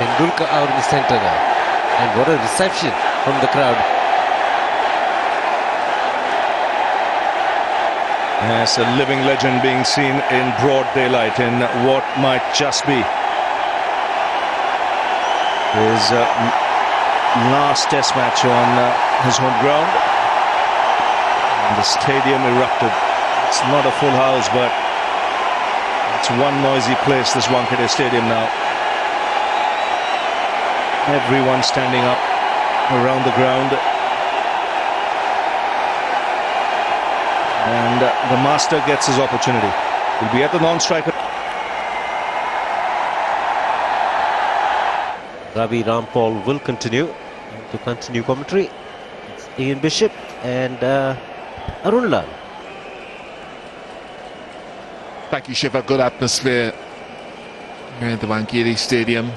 Tendulkar out in the centre now. And what a reception from the crowd. Yes, a living legend being seen in broad daylight in what might just be his last test match on his home ground. And the stadium erupted. It's not a full house, but it's one noisy place, this Wankhede stadium now. Everyone standing up around the ground. And the master gets his opportunity. He'll be at the non-striker. Ravi Rampal will continue commentary. It's Ian Bishop and Arun Lal. Thank you, Shiva. Good atmosphere here at the Wankhede Stadium.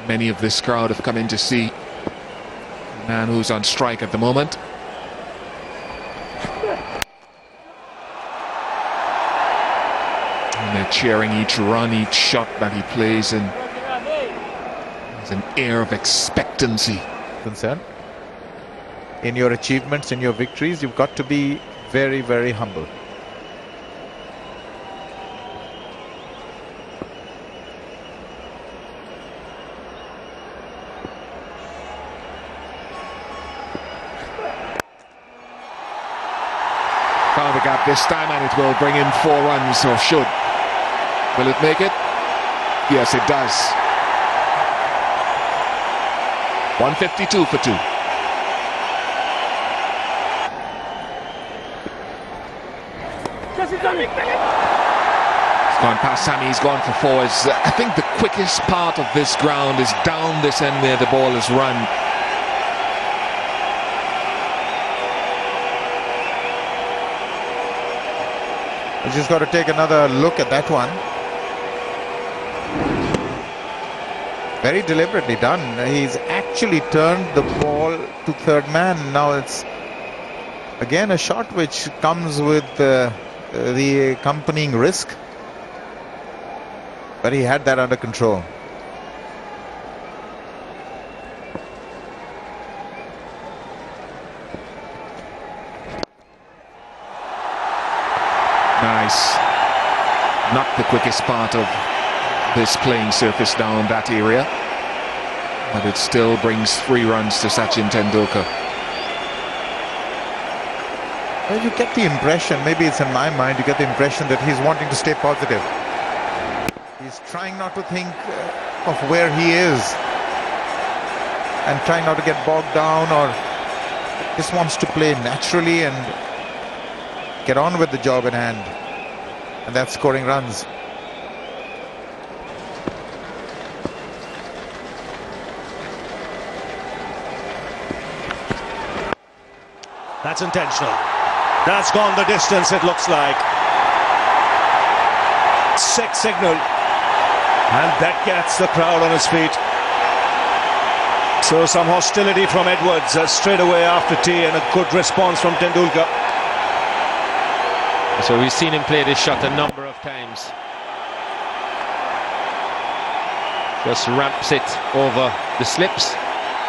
Many of this crowd have come in to see the man who's on strike at the moment. And they're cheering each run, each shot that he plays, and there's an air of expectancy. In your achievements, in your victories, you've got to be very, very humble. Found the gap this time, and it will bring in 4 runs, or should. Will it make it? Yes, it does. 152 for 2. He's gone past Sammy, he's gone for 4. I think the quickest part of this ground is down this end where the ball is run. He's just got to take another look at that one. Very deliberately done. He's actually turned the ball to third man. Now it's again a shot which comes with the accompanying risk. But he had that under control. Nice. Not the quickest part of this playing surface down that area, but it still brings 3 runs to Sachin Tendulkar. Well, you get the impression, maybe it's in my mind, you get the impression that he's wanting to stay positive. He's trying not to think of where he is and trying not to get bogged down, or just wants to play naturally and get on with the job in hand, and that's scoring runs. That's intentional. That's gone the distance, it looks like. 6 signal. And that gets the crowd on his feet. So some hostility from Edwards straight away after tea, and a good response from Tendulkar. So we've seen him play this shot a number of times. Just ramps it over the slips.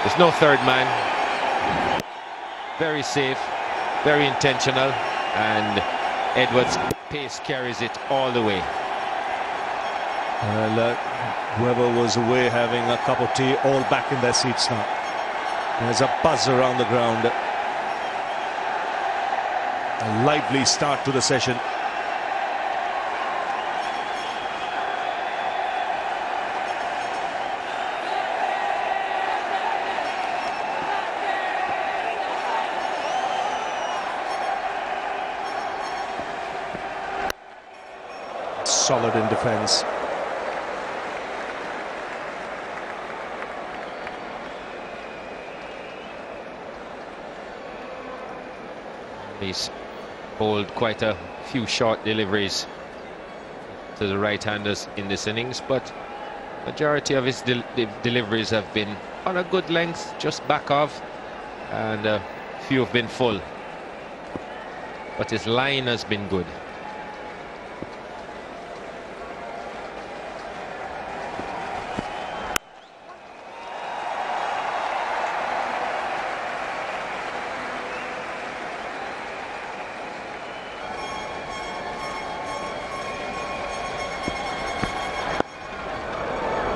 There's no third man. Very safe, very intentional, and Edwards' pace carries it all the way. Well, whoever was away having a cup of tea, all back in their seats now. There's a buzz around the ground. A lively start to the session. Solid in defence. He's bowled quite a few short deliveries to the right-handers in this innings, but majority of his deliveries have been on a good length, just back off, and a few have been full. But his line has been good.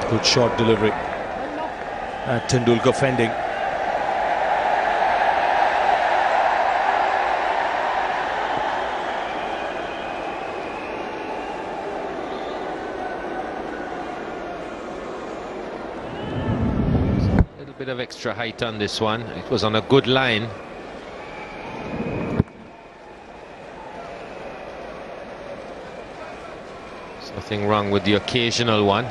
Good short delivery. Tendulkar fending. A little bit of extra height on this one. It was on a good line. There's nothing wrong with the occasional one.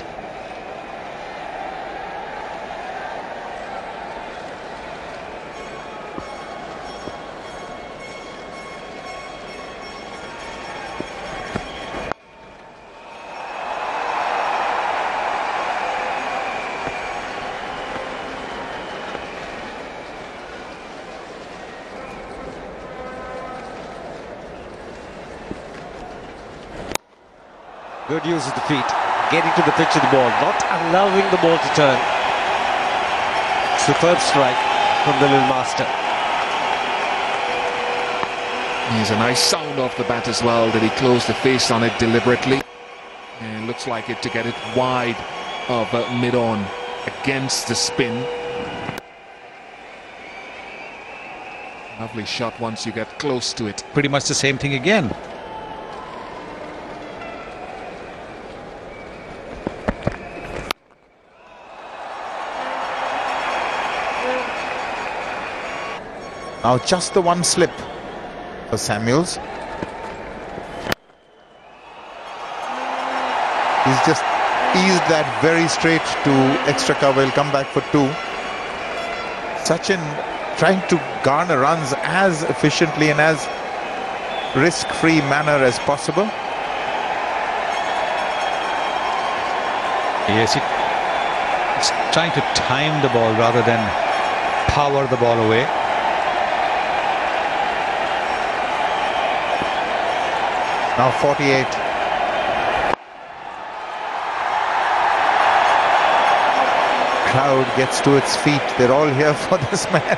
Good use of the feet, getting to the pitch of the ball, not allowing the ball to turn. Superb strike from the little master. Here's a nice sound off the bat as well. Did he close the face on it deliberately? And it looks like it to get it wide of mid-on against the spin. Lovely shot once you get close to it. Pretty much the same thing again. Now just the one slip for Samuels. He's just eased that very straight to extra cover. He'll come back for 2. Sachin trying to garner runs as efficiently and as risk-free manner as possible. Yes, it's trying to time the ball rather than power the ball away. Now 48. Crowd gets to its feet. They're all here for this man.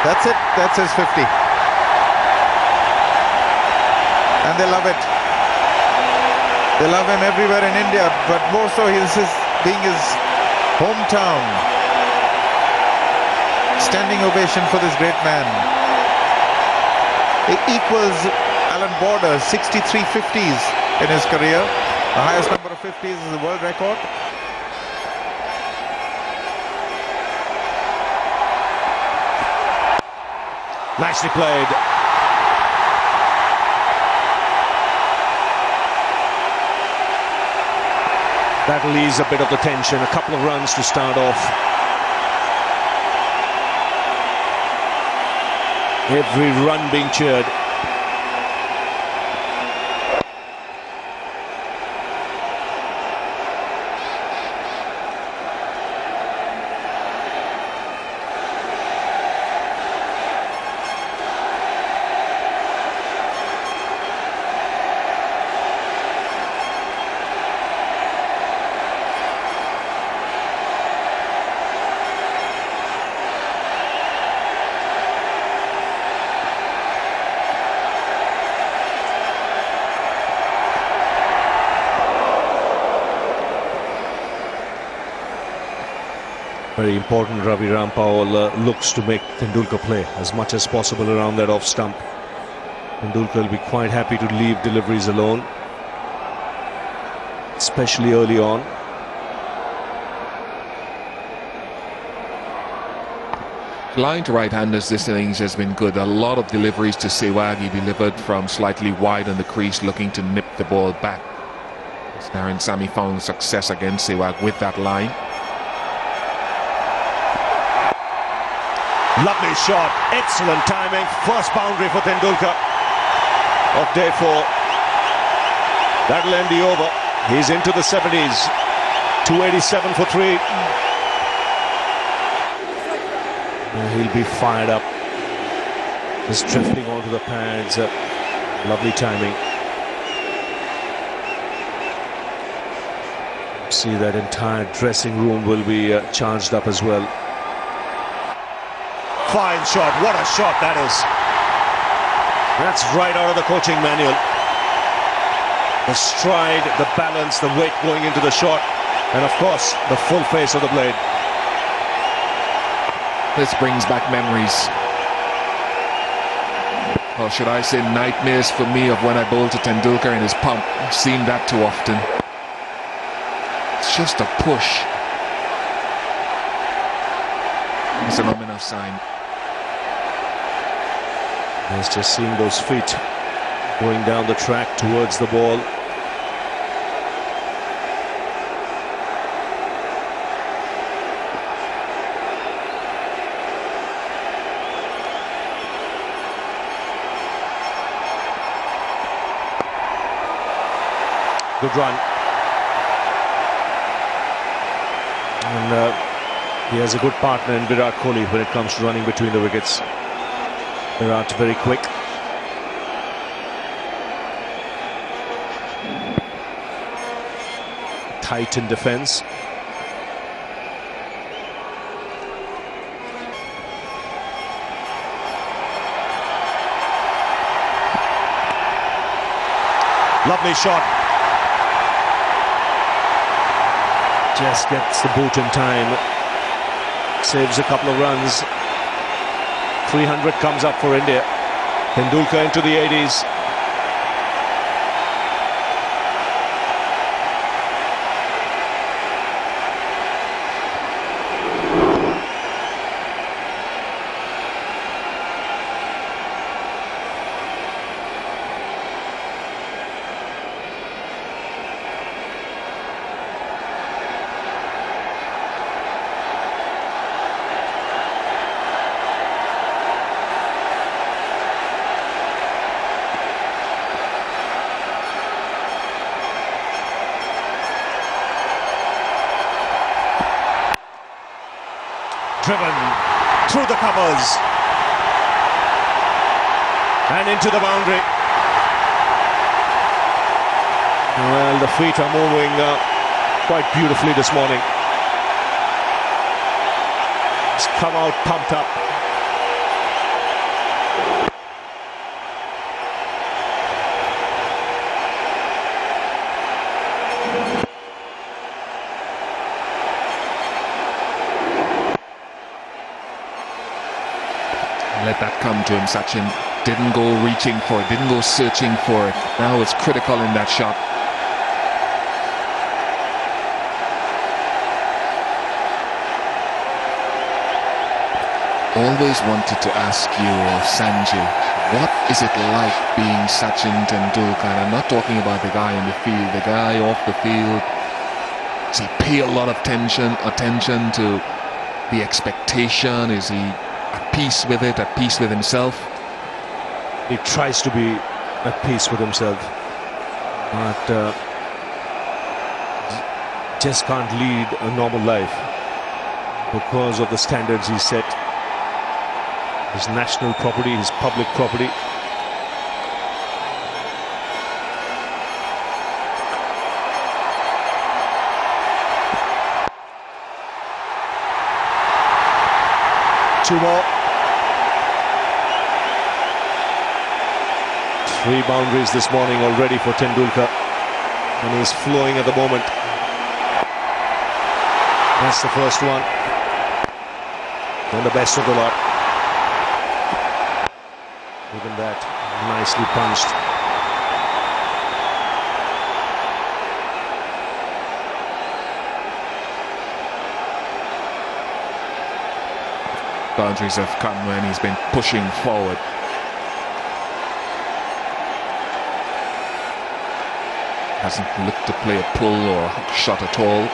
That's it. That's his 50. And they love it. They love him everywhere in India, but more so this is being his hometown. Standing ovation for this great man. It equals Alan Border's 63 50s in his career. The highest number of 50s is the world record. Nicely played. That'll ease a bit of the tension. A couple of runs to start off. Every run being cheered. Very important. Ravi Rampal looks to make Tendulkar play as much as possible around that off stump. Tendulkar will be quite happy to leave deliveries alone, especially early on. Line to right-handers this innings has been good. A lot of deliveries to Sehwag. He delivered from slightly wide on the crease, looking to nip the ball back. Naran Sami found success against Sehwag with that line. Lovely shot, excellent timing. First boundary for Tendulkar of day 4. That'll end the over. He's into the 70s. 287 for 3. He'll be fired up. Just drifting onto the pads. Lovely timing. See, that entire dressing room will be charged up as well. Fine shot. What a shot that is. That's right out of the coaching manual. The stride, the balance, the weight going into the shot, and of course the full face of the blade. This brings back memories, or should I say nightmares for me, of when I bowled to Tendulkar in his pump. I've seen that too often. It's just a push. It's an ominous sign. He's just seeing those feet going down the track towards the ball. Good run. And he has a good partner in Virat Kohli when it comes to running between the wickets. Virat very quick. Tight in defence. Lovely shot. Just gets the boot in time. Saves a couple of runs. 300 comes up for India. Tendulkar into the 80s. Driven through the covers and into the boundary. Well, the feet are moving quite beautifully this morning. It's come out pumped up. Let that come to him, Sachin. Didn't go reaching for it, didn't go searching for it. Now it's critical in that shot. Always wanted to ask you, Sanjay, what is it like being Sachin Tendulkar? And I'm not talking about the guy in the field, the guy off the field. Does he pay a lot of attention to the expectation? Is he at peace with it, at peace with himself? He tries to be at peace with himself, but just can't lead a normal life because of the standards he set. His national property, his public property. Two more. 3 boundaries this morning already for Tendulkar, and he's flowing at the moment. That's the first one, and the best of the lot. Even that, nicely punched. Boundaries have come when he's been pushing forward. Hasn't looked to play a pull or a shot at all.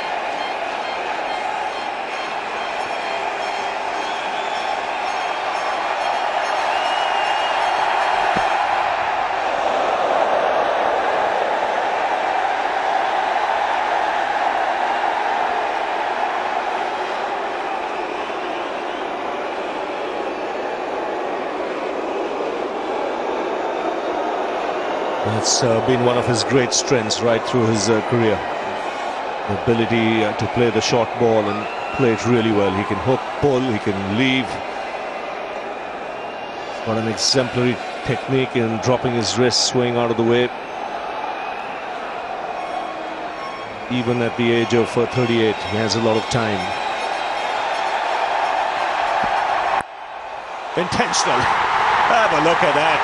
That's been one of his great strengths right through his career. The ability to play the short ball and play it really well. He can hook, pull, he can leave. He's got an exemplary technique in dropping his wrist, swing out of the way. Even at the age of 38, he has a lot of time. Intentional. Have a look at that.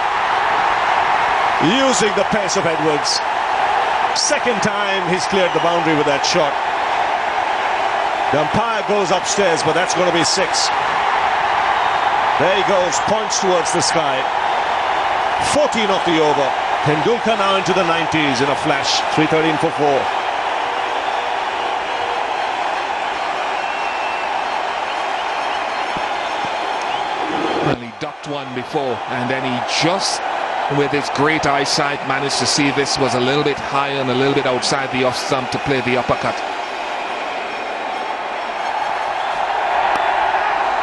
Using the pace of Edwards. Second time he's cleared the boundary with that shot. The umpire goes upstairs, but that's going to be 6. There he goes, points towards the sky. 14 off the over. Tendulkar now into the 90s in a flash. 313 for 4. Well, he ducked one before, and then he just, with his great eyesight, managed to see this was a little bit high and a little bit outside the off stump to play the uppercut.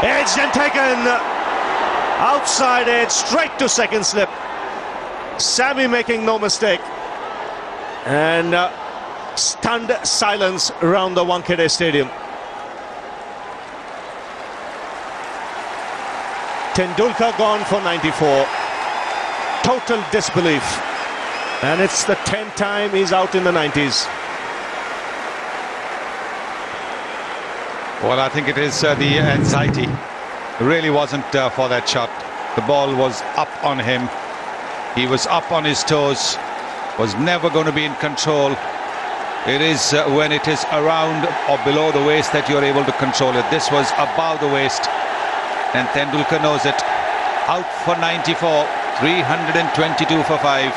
Edged and taken. Outside edge, straight to second slip. Sammy making no mistake. And stunned silence around the Wankhede Stadium. Tendulkar gone for 94. Total disbelief. And it's the 10th time he's out in the 90s. Well, I think it is the anxiety. It really wasn't for that shot. The ball was up on him. He was up on his toes. Was never going to be in control. It is when it is around or below the waist that you're able to control it. This was above the waist. And Tendulkar knows it. Out for 94. 322 for 5.